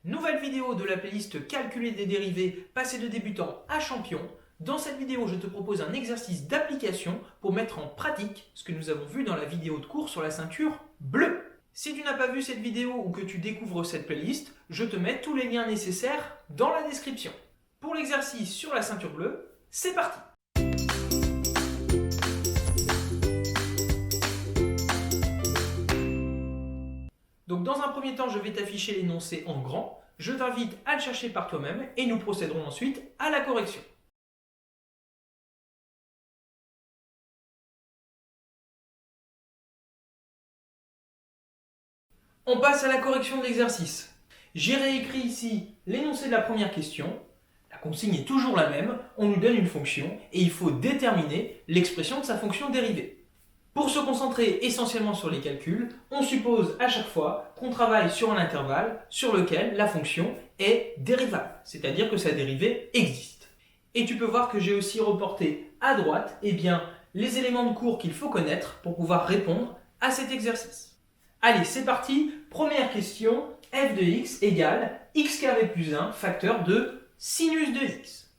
Nouvelle vidéo de la playlist Calculer des dérivés, passer de débutant à champion. Dans cette vidéo, je te propose un exercice d'application pour mettre en pratique ce que nous avons vu dans la vidéo de cours sur la ceinture bleue. Si tu n'as pas vu cette vidéo ou que tu découvres cette playlist, je te mets tous les liens nécessaires dans la description. Pour l'exercice sur la ceinture bleue, c'est parti! Donc dans un premier temps, je vais t'afficher l'énoncé en grand. Je t'invite à le chercher par toi-même et nous procéderons ensuite à la correction. On passe à la correction de l'exercice. J'ai réécrit ici l'énoncé de la première question. La consigne est toujours la même. On nous donne une fonction et il faut déterminer l'expression de sa fonction dérivée. Pour se concentrer essentiellement sur les calculs, on suppose à chaque fois qu'on travaille sur un intervalle sur lequel la fonction est dérivable, c'est-à-dire que sa dérivée existe. Et tu peux voir que j'ai aussi reporté à droite les éléments de cours qu'il faut connaître pour pouvoir répondre à cet exercice. Allez, c'est parti. Première question, f de x égale x carré plus 1 facteur de sinus de x.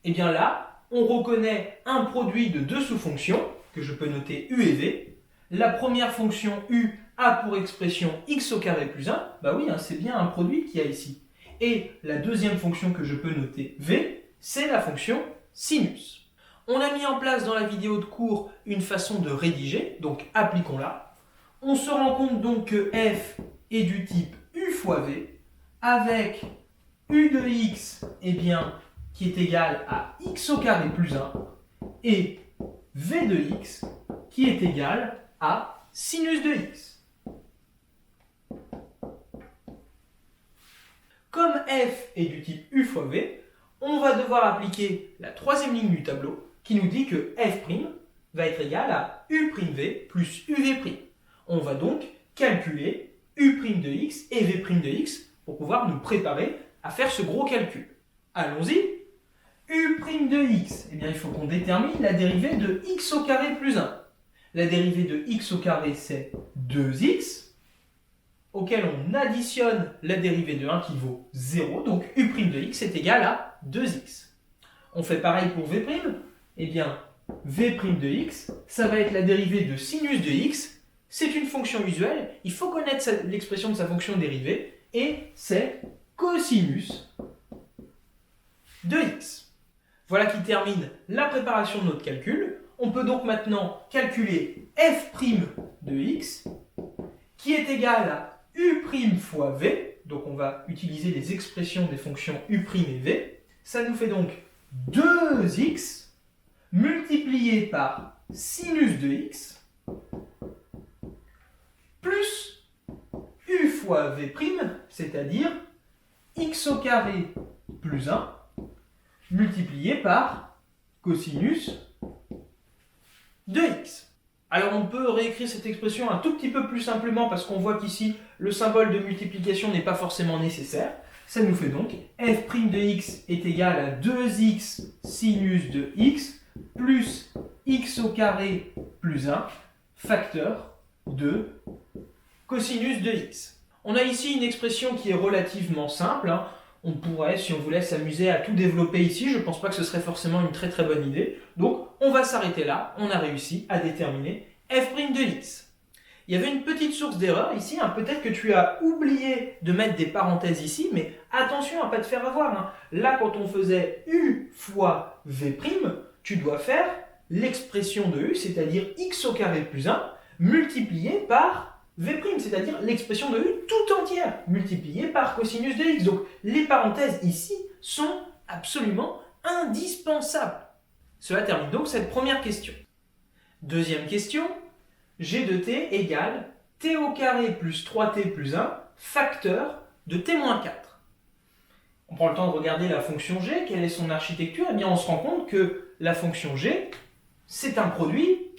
Et bien là, on reconnaît un produit de deux sous-fonctions, que je peux noter u et v. La première fonction u a pour expression x au carré plus 1. Bah oui, c'est bien un produit qu'il y a ici. Et la deuxième fonction que je peux noter v, c'est la fonction sinus. On a mis en place dans la vidéo de cours une façon de rédiger, donc appliquons-la. On se rend compte donc que f est du type u fois v, avec u de x qui est égal à x au carré plus 1, et v de x qui est égal à sinus de x. Comme f est du type u fois v, on va devoir appliquer la troisième ligne du tableau qui nous dit que f' va être égal à u'v plus uv'. On va donc calculer u' de x et v' de x pour pouvoir nous préparer à faire ce gros calcul. Allons-y. U' de x, il faut qu'on détermine la dérivée de x au carré plus 1. La dérivée de x au carré, c'est 2x, auquel on additionne la dérivée de 1 qui vaut 0, donc u' de x est égal à 2x. On fait pareil pour v', v' de x, ça va être la dérivée de sinus de x, c'est une fonction usuelle, il faut connaître l'expression de sa fonction dérivée, et c'est cosinus de x. Voilà qui termine la préparation de notre calcul. On peut donc maintenant calculer f' de x qui est égal à u' fois v. Donc on va utiliser les expressions des fonctions u' et v. Ça nous fait donc 2x multiplié par sinus de x plus u fois v', c'est-à-dire x au carré plus 1 multiplié par cosinus de x. Alors on peut réécrire cette expression un tout petit peu plus simplement parce qu'on voit qu'ici le symbole de multiplication n'est pas forcément nécessaire. Ça nous fait donc f' de x est égal à 2x sinus de x plus x au carré plus 1 facteur de cosinus de x. On a ici une expression qui est relativement simple. On pourrait, si on voulait s'amuser à tout développer ici, je ne pense pas que ce serait forcément une très bonne idée. Donc, on va s'arrêter là. On a réussi à déterminer f' de x. Il y avait une petite source d'erreur ici. Peut-être que tu as oublié de mettre des parenthèses ici, mais attention à ne pas te faire avoir. Là, quand on faisait u fois v', tu dois faire l'expression de u, c'est-à-dire x au carré plus 1, multiplié par v', c'est-à-dire l'expression de u tout entière, multipliée par cosinus de x. Donc, les parenthèses ici sont absolument indispensables. Cela termine donc cette première question. Deuxième question, g de t égale t au carré plus 3t plus 1 facteur de t-4. On prend le temps de regarder la fonction g, quelle est son architecture? On se rend compte que la fonction g, c'est un produit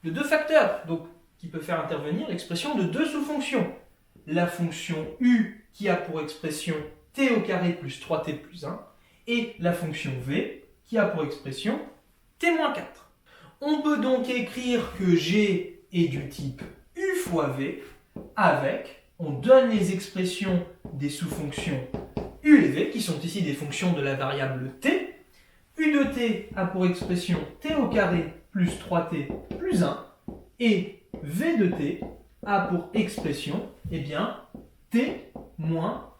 de deux facteurs. Donc, qui peut faire intervenir l'expression de deux sous-fonctions. La fonction u qui a pour expression t au carré plus 3t plus 1 et la fonction v qui a pour expression t-4. On peut donc écrire que g est du type u fois v avec, on donne les expressions des sous-fonctions u et v, qui sont ici des fonctions de la variable t. U de t a pour expression t au carré plus 3t plus 1, et v de t a pour expression, eh bien, t moins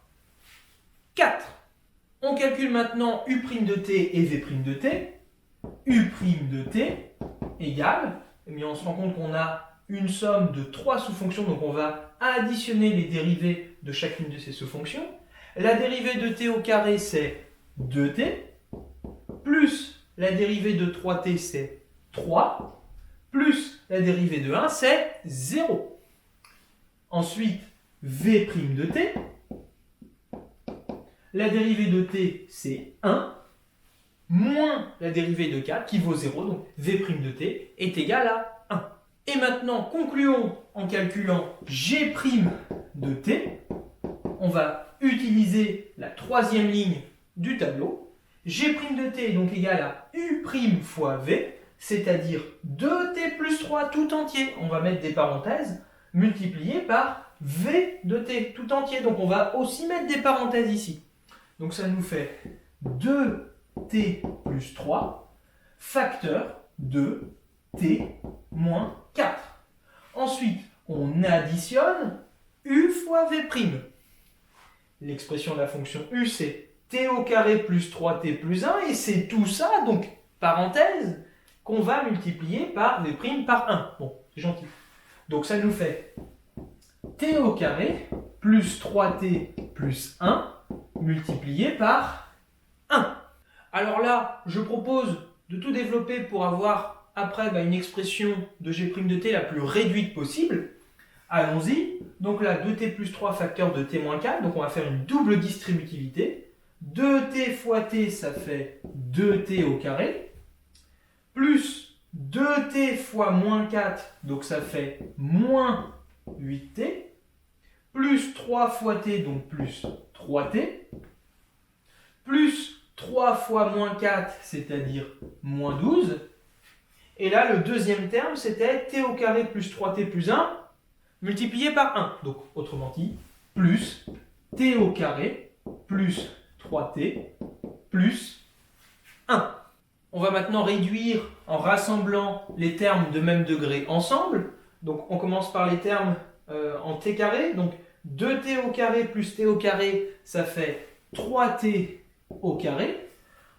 4. On calcule maintenant u' de t et v' de t. U' de t égale, eh bien, on se rend compte qu'on a une somme de 3 sous-fonctions, donc on va additionner les dérivées de chacune de ces sous-fonctions. La dérivée de t au carré, c'est 2t, plus la dérivée de 3t, c'est 3, plus la dérivée de 1, c'est 0. Ensuite, v' de t, la dérivée de t, c'est 1, moins la dérivée de 4, qui vaut 0, donc v' de t est égal à 1. Et maintenant, concluons en calculant g' de t. On va utiliser la troisième ligne du tableau. G' de t est donc égal à u' fois v, c'est-à-dire 2t plus 3 tout entier. On va mettre des parenthèses, multiplié par v de t tout entier. Donc on va aussi mettre des parenthèses ici. Donc ça nous fait 2t plus 3, facteur de t moins 4. Ensuite, on additionne u fois v'. L'expression de la fonction u, c'est t au carré plus 3t plus 1, et c'est tout ça, donc parenthèse, qu'on va multiplier par v' par 1. Bon, c'est gentil. Donc ça nous fait t au carré plus 3t plus 1 multiplié par 1. Alors là, je propose de tout développer pour avoir après une expression de g' de t la plus réduite possible. Allons-y. Donc là, 2t plus 3 facteur de t moins 4. Donc on va faire une double distributivité. 2t fois t, ça fait 2t au carré. Plus 2t fois moins 4, donc ça fait moins 8t. Plus 3 fois t, donc plus 3t. Plus 3 fois moins 4, c'est-à-dire moins 12. Et là, le deuxième terme, c'était t au carré plus 3t plus 1 multiplié par 1. Donc, autrement dit, plus t au carré plus 3t plus 1. On va maintenant réduire en rassemblant les termes de même degré ensemble. Donc, on commence par les termes en t carré. Donc, 2t au carré plus t au carré, ça fait 3t au carré.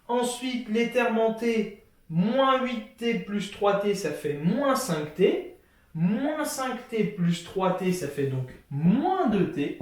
Ensuite, les termes en t, moins 8t plus 3t, ça fait moins 5t. Moins 5t plus 3t, ça fait donc moins 2t.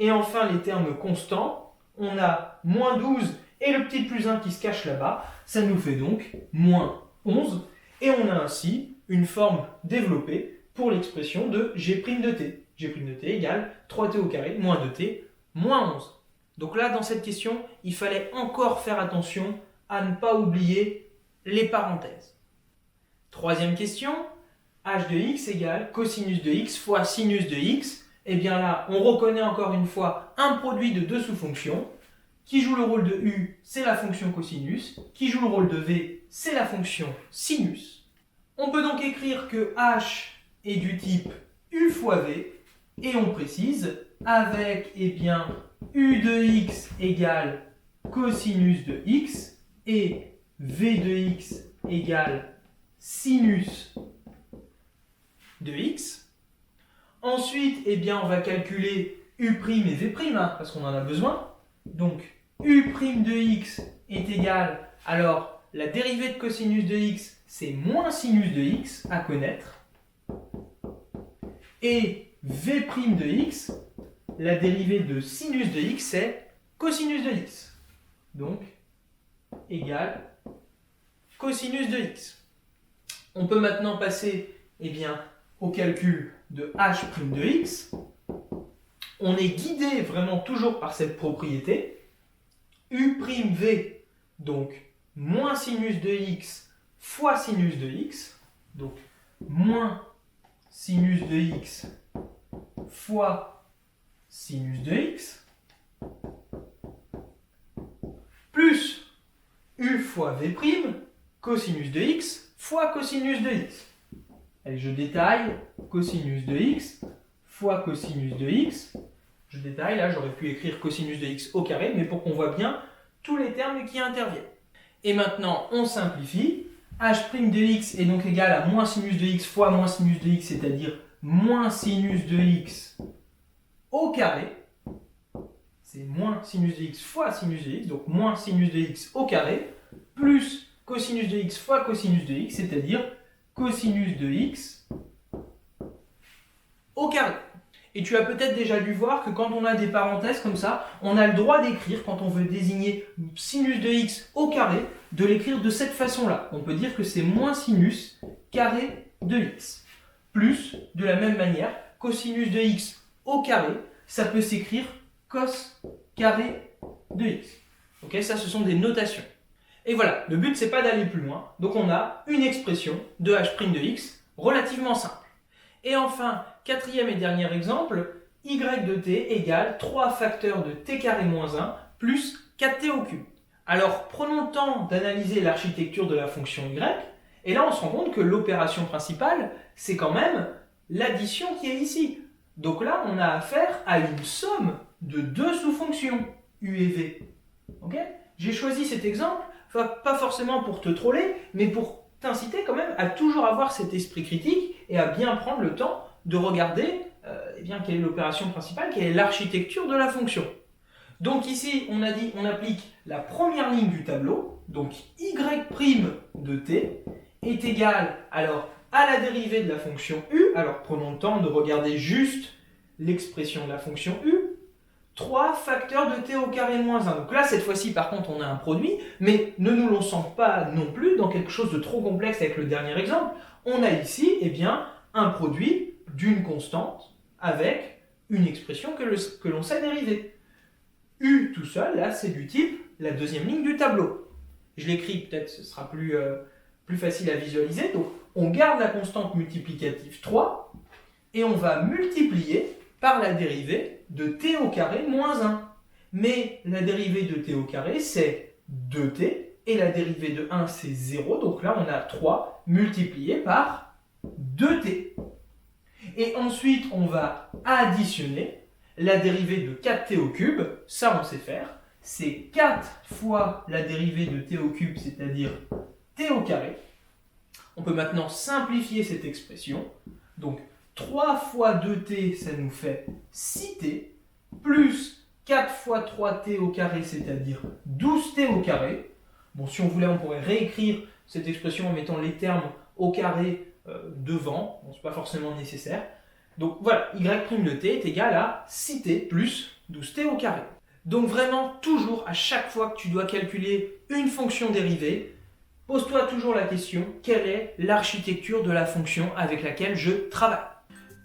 Et enfin, les termes constants, on a moins 12 et le petit plus 1 qui se cache là-bas. Ça nous fait donc moins 11. Et on a ainsi une forme développée pour l'expression de g' de t. G' de t égale 3t au carré moins 2t moins 11. Donc là, dans cette question, il fallait encore faire attention à ne pas oublier les parenthèses. Troisième question, h de x égale cosinus de x fois sinus de x. Et bien là, on reconnaît encore une fois un produit de deux sous-fonctions. Qui joue le rôle de u, c'est la fonction cosinus. Qui joue le rôle de v, c'est la fonction sinus. On peut donc écrire que h est du type u fois v. Et on précise avec, eh bien, u de x égale cosinus de x et v de x égale sinus de x. Ensuite, eh bien, on va calculer u' et v', parce qu'on en a besoin. Donc, u' de x est égal, alors la dérivée de cosinus de x, c'est moins sinus de x à connaître. Et v' de x, la dérivée de sinus de x, c'est cosinus de x. Donc, égal cosinus de x. On peut maintenant passer, eh bien, au calcul de h' de x. On est guidé vraiment toujours par cette propriété. u'v, donc moins sinus de x fois sinus de x. Donc, moins sinus de x fois sinus de x. Plus u fois v', cosinus de x fois cosinus de x. Allez, je détaille, cosinus de x fois cosinus de x. Je détaille, là j'aurais pu écrire cosinus de x au carré, mais pour qu'on voit bien tous les termes qui interviennent. Et maintenant, on simplifie. H' de x est donc égal à moins sinus de x fois moins sinus de x, c'est-à-dire moins sinus de x au carré. C'est moins sinus de x fois sinus de x, donc moins sinus de x au carré, plus cosinus de x fois cosinus de x, c'est-à-dire cosinus de x au carré. Et tu as peut-être déjà dû voir que quand on a des parenthèses comme ça, on a le droit d'écrire, quand on veut désigner sinus de x au carré, de l'écrire de cette façon-là. On peut dire que c'est moins sinus carré de x. Plus, de la même manière, cosinus de x au carré, ça peut s'écrire cos carré de x. Ok, ça, ce sont des notations. Et voilà, le but, c'est pas d'aller plus loin. Donc on a une expression de h' de x relativement simple. Et enfin, quatrième et dernier exemple, y de t égale 3 facteurs de t carré moins 1 plus 4t au cube. Alors, prenons le temps d'analyser l'architecture de la fonction y, et là on se rend compte que l'opération principale, c'est quand même l'addition qui est ici. Donc là, on a affaire à une somme de deux sous-fonctions, u et v. Okay, j'ai choisi cet exemple, pas forcément pour te troller, mais pour t'inciter quand même à toujours avoir cet esprit critique et à bien prendre le temps de regarder quelle est l'opération principale, quelle est l'architecture de la fonction. Donc ici, on a dit, on applique la première ligne du tableau, donc y' de t est égal alors à la dérivée de la fonction u, alors prenons le temps de regarder juste l'expression de la fonction u, 3 facteurs de t au carré moins 1. Donc là, cette fois-ci, par contre, on a un produit, mais ne nous lançons pas non plus dans quelque chose de trop complexe avec le dernier exemple. On a ici, un produit d'une constante avec une expression que l'on sait dériver. U tout seul, là, c'est du type la deuxième ligne du tableau. Je l'écris, peut-être ce sera plus facile à visualiser. Donc, on garde la constante multiplicative 3 et on va multiplier par la dérivée de t au carré moins 1. Mais la dérivée de t au carré, c'est 2t, et la dérivée de 1, c'est 0. Donc là, on a 3 multiplié par 2t. Et ensuite, on va additionner la dérivée de 4t au cube. Ça, on sait faire. C'est 4 fois la dérivée de t au cube, c'est-à-dire t au carré. On peut maintenant simplifier cette expression. Donc, 3 fois 2t, ça nous fait 6t, plus 4 fois 3t au carré, c'est-à-dire 12t au carré. Bon, si on voulait, on pourrait réécrire cette expression en mettant les termes au carré devant. Bon, ce n'est pas forcément nécessaire. Donc voilà, y' de t est égal à 6t plus 12t au carré. Donc vraiment, toujours, à chaque fois que tu dois calculer une fonction dérivée, pose-toi toujours la question, quelle est l'architecture de la fonction avec laquelle je travaille?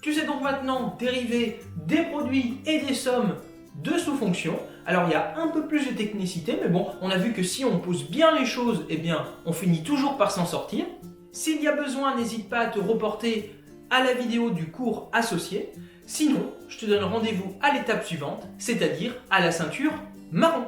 Tu sais donc maintenant dériver des produits et des sommes de sous-fonctions. Alors il y a un peu plus de technicité, mais bon, on a vu que si on pose bien les choses, on finit toujours par s'en sortir. S'il y a besoin, n'hésite pas à te reporter à la vidéo du cours associé. Sinon, je te donne rendez-vous à l'étape suivante, c'est-à-dire à la ceinture marron.